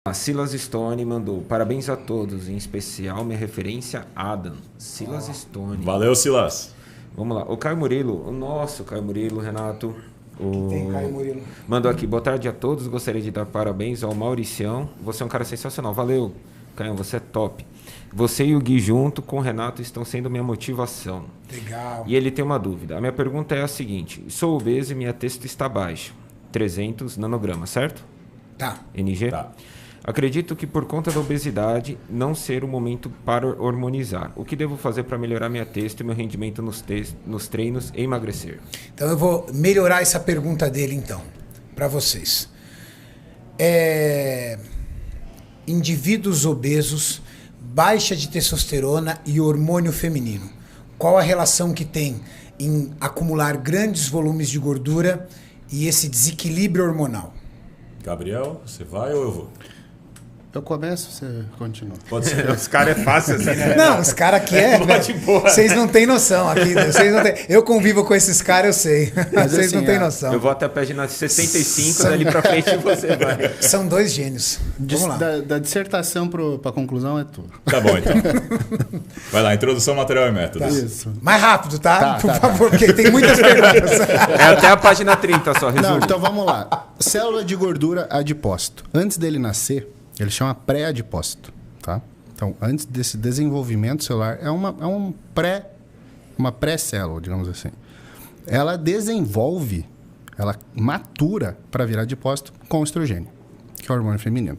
A Silas Stone mandou parabéns a todos, em especial minha referência Adam. Silas Stone. Valeu, Silas. Vamos lá. O Caio Murilo, o nosso Caio Murilo, Renato. Tem Caio Murilo. Mandou aqui, boa tarde a todos. Gostaria de dar parabéns ao Mauricião. Você é um cara sensacional. Valeu, Caio, você é top. Você e o Gui junto com o Renato estão sendo minha motivação. Legal. E ele tem uma dúvida. A minha pergunta é a seguinte: sou obeso e minha testo está baixa. 300 nanogramas, certo? Tá. NG? Tá. Acredito que por conta da obesidade não ser o momento para hormonizar. O que devo fazer para melhorar minha testo e meu rendimento nos treinos e emagrecer? Então eu vou melhorar essa pergunta dele então, para vocês. Indivíduos obesos, baixa de testosterona e hormônio feminino. Qual a relação que tem em acumular grandes volumes de gordura e esse desequilíbrio hormonal? Gabriel, você vai ou eu vou? Eu começo, você continua. Pode ser. Os caras é fácil assim, né? Não, os caras aqui vocês não têm noção aqui. Eu convivo com esses caras, eu sei. Mas Vocês assim, não têm noção. Eu vou até a página 65, dali pra frente você vai. São dois gênios. Vamos lá. Da dissertação para a conclusão é tudo. Tá bom, então. Vai lá, introdução, material e métodos. Isso. Mais rápido, tá? Por Tá. favor, porque tem muitas perguntas. É até a página 30 só, resumo. Não, então vamos lá. Célula de gordura adipócito. Antes dele nascer, ele chama pré-adipócito, tá? Então, antes desse desenvolvimento celular, uma pré-célula, digamos assim. Ela desenvolve, ela matura para virar adipócito com estrogênio, que é o hormônio feminino.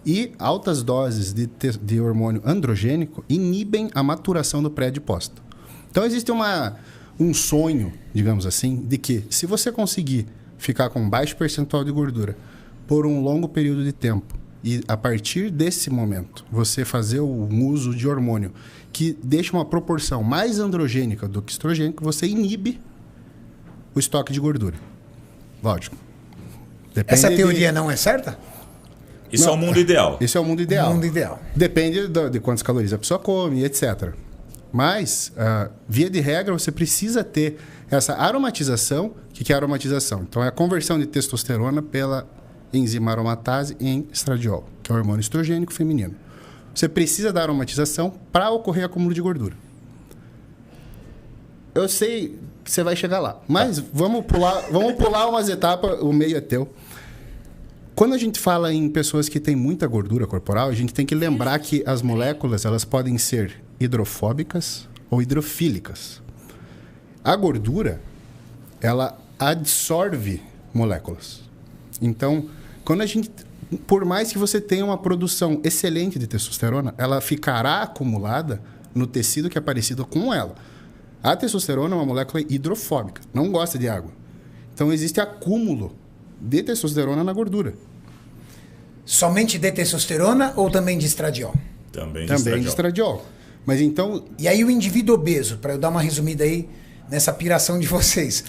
E altas doses de hormônio androgênico inibem a maturação do pré-adipócito. Então, existe um sonho, digamos assim, de que se você conseguir ficar com um baixo percentual de gordura por um longo período de tempo e a partir desse momento você fazer o uso de hormônio que deixa uma proporção mais androgênica do que estrogênico, você inibe o estoque de gordura. Lógico. Essa teoria não é certa? Isso é o mundo ideal. Isso é o mundo ideal. O mundo ideal. Depende de quantas calorias a pessoa come, etc. Mas, via de regra, você precisa ter essa aromatização. O que é aromatização? Então, é a conversão de testosterona pela enzima aromatase em estradiol, que é o hormônio estrogênico feminino. Você precisa da aromatização para ocorrer acúmulo de gordura. Eu sei que você vai chegar lá, mas vamos pular umas etapas, o meio é teu. Quando a gente fala em pessoas que têm muita gordura corporal, a gente tem que lembrar que as moléculas elas podem ser hidrofóbicas ou hidrofílicas. A gordura, ela absorve moléculas. Então, por mais que você tenha uma produção excelente de testosterona, ela ficará acumulada no tecido que é parecido com ela. A testosterona é uma molécula hidrofóbica, não gosta de água. Então, existe acúmulo de testosterona na gordura. Somente de testosterona ou também de estradiol? Também de estradiol. Mas então... E aí o indivíduo obeso, para eu dar uma resumida aí nessa piração de vocês.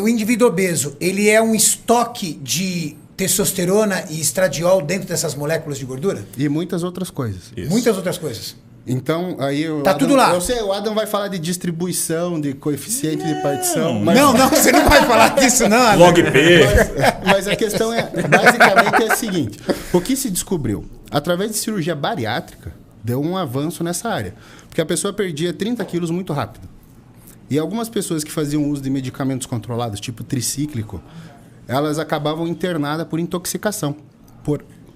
O indivíduo obeso, ele é um estoque de testosterona e estradiol dentro dessas moléculas de gordura? E muitas outras coisas. Isso. Muitas outras coisas. Então, aí... Tá tudo lá. Eu sei, o Adam vai falar de distribuição, de coeficiente de partição. Mas... Não, você não vai falar disso, não. Adam. Log P. Mas a questão basicamente é a seguinte. O que se descobriu? Através de cirurgia bariátrica, deu um avanço nessa área. Porque a pessoa perdia 30 quilos muito rápido. E algumas pessoas que faziam uso de medicamentos controlados, tipo tricíclico, elas acabavam internadas por intoxicação.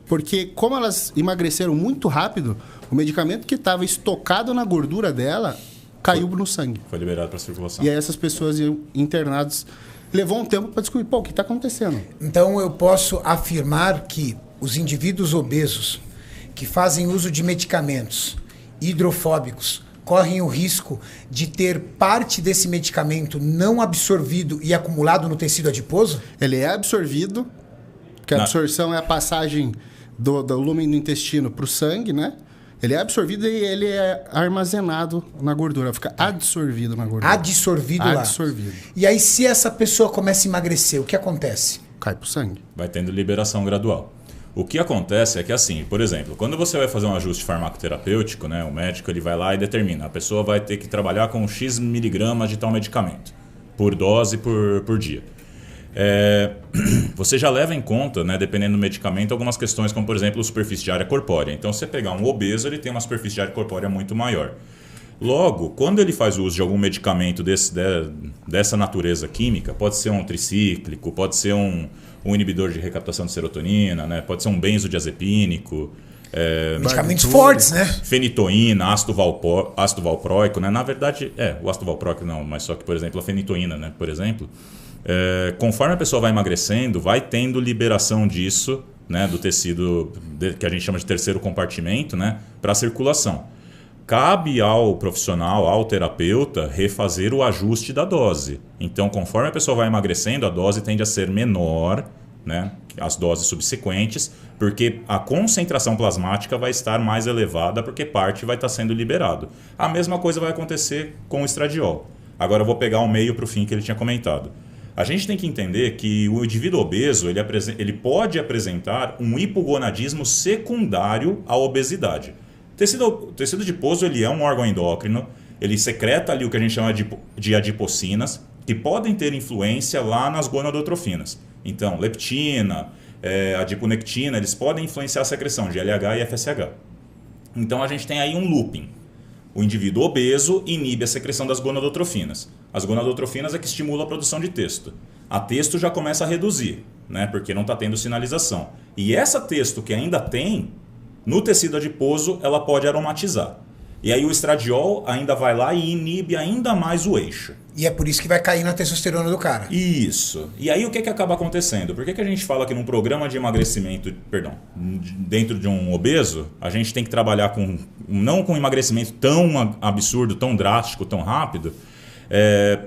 Porque como elas emagreceram muito rápido, o medicamento que estava estocado na gordura dela caiu no sangue. Foi liberado para circulação. E aí essas pessoas iam internadas. Levou um tempo para descobrir, o que está acontecendo? Então eu posso afirmar que os indivíduos obesos que fazem uso de medicamentos hidrofóbicos correm o risco de ter parte desse medicamento não absorvido e acumulado no tecido adiposo? Ele é absorvido, porque a absorção é a passagem do lúmen do intestino para o sangue, né? Ele é absorvido e ele é armazenado na gordura, fica adsorvido na gordura. Adsorvido lá. Adsorvido. E aí, se essa pessoa começa a emagrecer, o que acontece? Cai pro sangue. Vai tendo liberação gradual. O que acontece é que, assim, por exemplo, quando você vai fazer um ajuste farmacoterapêutico, né, o médico ele vai lá e determina, a pessoa vai ter que trabalhar com X miligramas de tal medicamento, por dose, por dia. Você já leva em conta, né, dependendo do medicamento, algumas questões como, por exemplo, superfície de área corpórea. Então, se você pegar um obeso, ele tem uma superfície de área corpórea muito maior. Logo, quando ele faz uso de algum medicamento dessa natureza química, pode ser um tricíclico, pode ser um inibidor de recaptação de serotonina, né, pode ser um benzodiazepínico, medicamentos fortes, né? Fenitoína, ácido valproico, né? Na verdade, o ácido valproico não, mas só que, por exemplo, a fenitoína, né? Por exemplo, conforme a pessoa vai emagrecendo, vai tendo liberação disso, né? Do tecido que a gente chama de terceiro compartimento, né? Para a circulação. Cabe ao profissional, ao terapeuta, refazer o ajuste da dose. Então, conforme a pessoa vai emagrecendo, a dose tende a ser menor, né? As doses subsequentes, porque a concentração plasmática vai estar mais elevada, porque parte vai estar sendo liberado. A mesma coisa vai acontecer com o estradiol. Agora eu vou pegar o meio para o fim que ele tinha comentado. A gente tem que entender que o indivíduo obeso ele pode apresentar um hipogonadismo secundário à obesidade. O tecido adiposo ele é um órgão endócrino, ele secreta ali o que a gente chama de adipocinas, que podem ter influência lá nas gonadotrofinas. Então, leptina, adiponectina, eles podem influenciar a secreção de LH e FSH. Então, a gente tem aí um looping. O indivíduo obeso inibe a secreção das gonadotrofinas. As gonadotrofinas é que estimulam a produção de testo. A testo já começa a reduzir, né, porque não está tendo sinalização. E essa testo que ainda tem, no tecido adiposo, ela pode aromatizar. E aí o estradiol ainda vai lá e inibe ainda mais o eixo. E é por isso que vai cair na testosterona do cara. Isso. E aí o que acaba acontecendo? Por que a gente fala que num programa de emagrecimento, dentro de um obeso, a gente tem que trabalhar não com emagrecimento tão absurdo, tão drástico, tão rápido,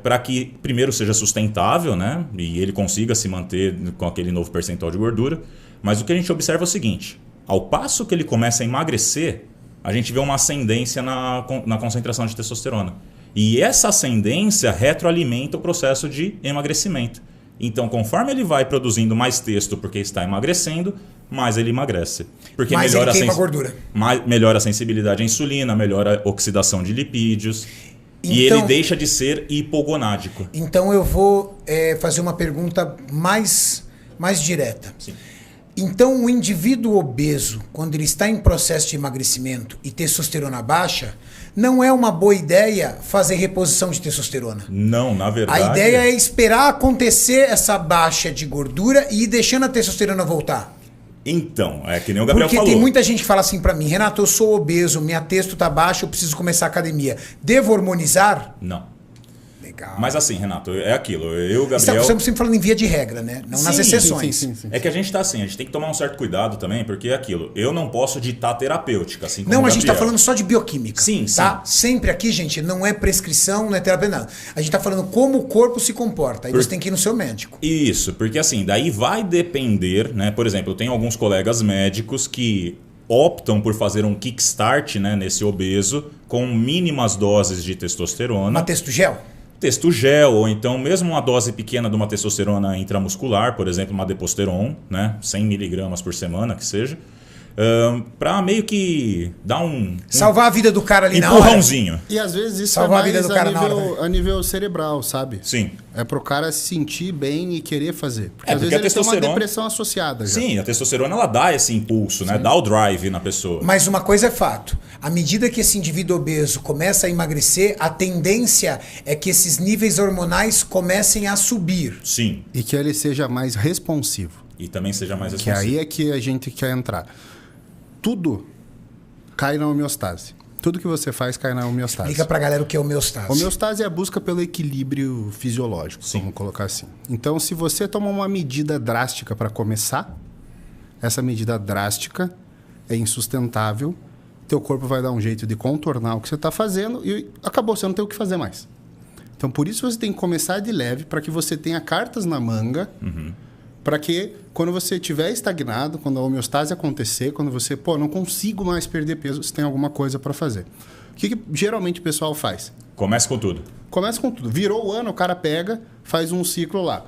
para que primeiro seja sustentável, né? E ele consiga se manter com aquele novo percentual de gordura. Mas o que a gente observa é o seguinte: ao passo que ele começa a emagrecer, a gente vê uma ascendência na concentração de testosterona. E essa ascendência retroalimenta o processo de emagrecimento. Então, conforme ele vai produzindo mais testo porque está emagrecendo, mais ele emagrece. Porque mais ele queima a gordura. Melhora a sensibilidade à insulina, melhora a oxidação de lipídios. E ele deixa de ser hipogonádico. Então, eu vou fazer uma pergunta mais direta. Sim. Então, o indivíduo obeso, quando ele está em processo de emagrecimento e testosterona baixa, não é uma boa ideia fazer reposição de testosterona. Não, na verdade... A ideia é esperar acontecer essa baixa de gordura e ir deixando a testosterona voltar. Então, é que nem o Gabriel falou. Porque tem muita gente que fala assim pra mim: Renato, eu sou obeso, minha testo tá baixa, eu preciso começar a academia. Devo hormonizar? Não. Legal. Mas assim, Renato, é aquilo. Eu, Gabriel... Estamos sempre falando em via de regra, né? Não nas exceções. Sim. É que a gente tá assim, a gente tem que tomar um certo cuidado também, porque é aquilo. Eu não posso ditar terapêutica, assim como Não, o a Gabriel. gente tá falando só de bioquímica. Sim, tá? Sempre aqui, gente, não é prescrição, não é terapia, não. A gente tá falando como o corpo se comporta. Aí você tem que ir no seu médico. Isso, porque assim, daí vai depender, né? Por exemplo, eu tenho alguns colegas médicos que optam por fazer um kickstart, né, nesse obeso com mínimas doses de testosterona. Uma textogel? Textogel, ou então mesmo uma dose pequena de uma testosterona intramuscular, por exemplo, uma Deposteron, né, 100 mg por semana, que seja, para meio que dar salvar a vida do cara ali empurrãozinho. na hora. E às vezes isso salvar é a vida do cara a nível cerebral, sabe? Sim. É pro cara se sentir bem e querer fazer. Porque às porque vezes ele tem uma testosterona- depressão associada. Já. Sim, a testosterona ela dá esse impulso, né, dá o drive na pessoa. Mas uma coisa é fato: à medida que esse indivíduo obeso começa a emagrecer, a tendência é que esses níveis hormonais comecem a subir. Sim, E que ele seja mais responsivo. e também seja mais Que responsável. aí é que a gente quer entrar. Tudo cai na homeostase. Tudo que você faz cai na homeostase. Explica pra galera o que é homeostase. Homeostase é a busca pelo equilíbrio fisiológico, vamos colocar assim. Então, se você toma uma medida drástica para começar, essa medida drástica é insustentável, teu corpo vai dar um jeito de contornar o que você está fazendo e acabou, você não tem o que fazer mais. Então, por isso você tem que começar de leve para que você tenha cartas na manga, para que quando você estiver estagnado, quando a homeostase acontecer, quando você, não consigo mais perder peso, você tem alguma coisa para fazer. O que geralmente o pessoal faz? Começa com tudo. Começa com tudo. Virou o ano, o cara pega, faz um ciclo lá.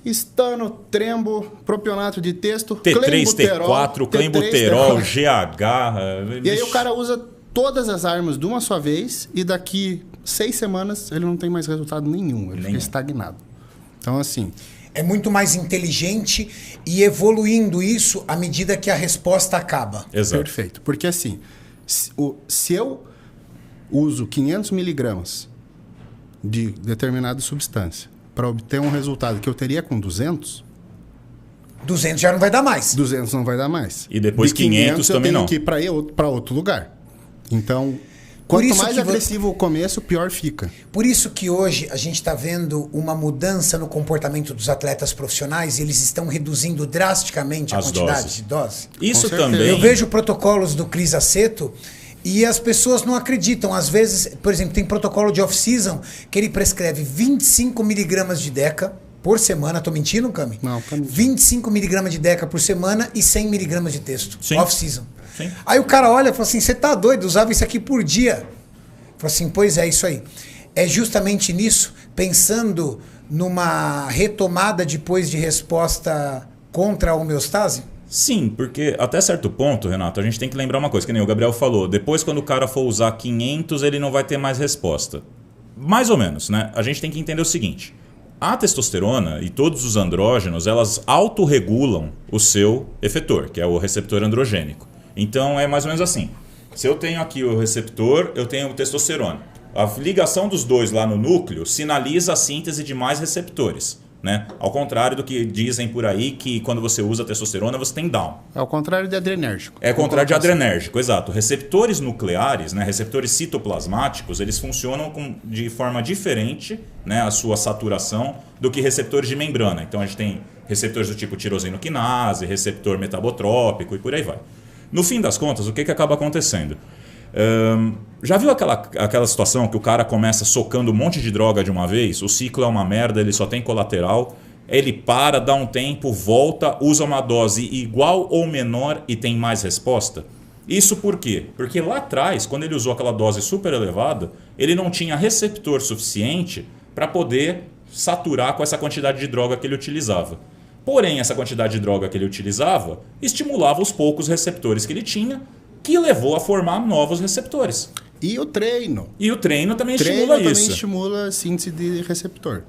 Estano, trembo, propionato de testo, T3, T4, clenbuterol, T3, GH... E aí o cara usa todas as armas de uma só vez e daqui 6 semanas ele não tem mais resultado nenhum. Ele fica estagnado. Então, assim... É muito mais inteligente e evoluindo isso à medida que a resposta acaba. Exato. Perfeito. Porque assim, se eu uso 500 miligramas de determinada substância para obter um resultado que eu teria com 200... 200 já não vai dar mais. 200 não vai dar mais. E depois de 500 também eu tenho não. que ir para outro lugar. Então, quanto mais agressivo o começo, pior fica. Por isso que hoje a gente está vendo uma mudança no comportamento dos atletas profissionais e eles estão reduzindo drasticamente a As quantidade doses. de dose. Isso certeza. também. Eu vejo protocolos do Cris Aceto e as pessoas não acreditam. Às vezes, por exemplo, tem protocolo de off-season que ele prescreve 25 miligramas de Deca por semana. Tô mentindo, Cami? Não, tá mentindo. 25 miligramas de Deca por semana e 100 miligramas de texto. Sim. Off-season. Sim. Aí o cara olha e fala assim, você tá doido, usava isso aqui por dia. Fala assim, pois é, isso aí. É justamente nisso, pensando numa retomada depois de resposta contra a homeostase? Sim, porque até certo ponto, Renato, a gente tem que lembrar uma coisa, que nem o Gabriel falou, depois quando o cara for usar 500, ele não vai ter mais resposta. Mais ou menos, né? A gente tem que entender o seguinte, a testosterona e todos os andrógenos, elas autorregulam o seu efetor, que é o receptor androgênico. Então é mais ou menos assim, se eu tenho aqui o receptor, eu tenho o testosterona. A ligação dos dois lá no núcleo sinaliza a síntese de mais receptores. Né? Ao contrário do que dizem por aí, que quando você usa testosterona, você tem down. É o contrário de adrenérgico. É o contrário de adrenérgico, exato. Receptores nucleares, né, receptores citoplasmáticos, eles funcionam de forma diferente, né, a sua saturação, do que receptores de membrana. Então a gente tem receptores do tipo tirosinoquinase, receptor metabotrópico e por aí vai. No fim das contas, o que acaba acontecendo? Já viu aquela situação que o cara começa socando um monte de droga de uma vez? O ciclo é uma merda, ele só tem colateral. Ele para, dá um tempo, volta, usa uma dose igual ou menor e tem mais resposta? Isso por quê? Porque lá atrás, quando ele usou aquela dose super elevada, ele não tinha receptor suficiente para poder saturar com essa quantidade de droga que ele utilizava. Porém, essa quantidade de droga que ele utilizava estimulava os poucos receptores que ele tinha, que levou a formar novos receptores. E o treino. E o treino também estimula Treino também isso. estimula a síntese de receptor.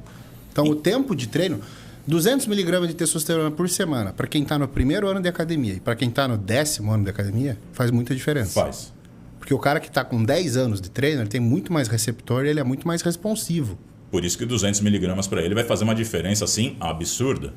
Então, o tempo de treino, 200 miligramas de testosterona por semana, para quem está no primeiro ano de academia e para quem está no 10º ano de academia, faz muita diferença. Faz. Porque o cara que está com 10 anos de treino, ele tem muito mais receptor e ele é muito mais responsivo. Por isso que 200 miligramas para ele vai fazer uma diferença assim absurda.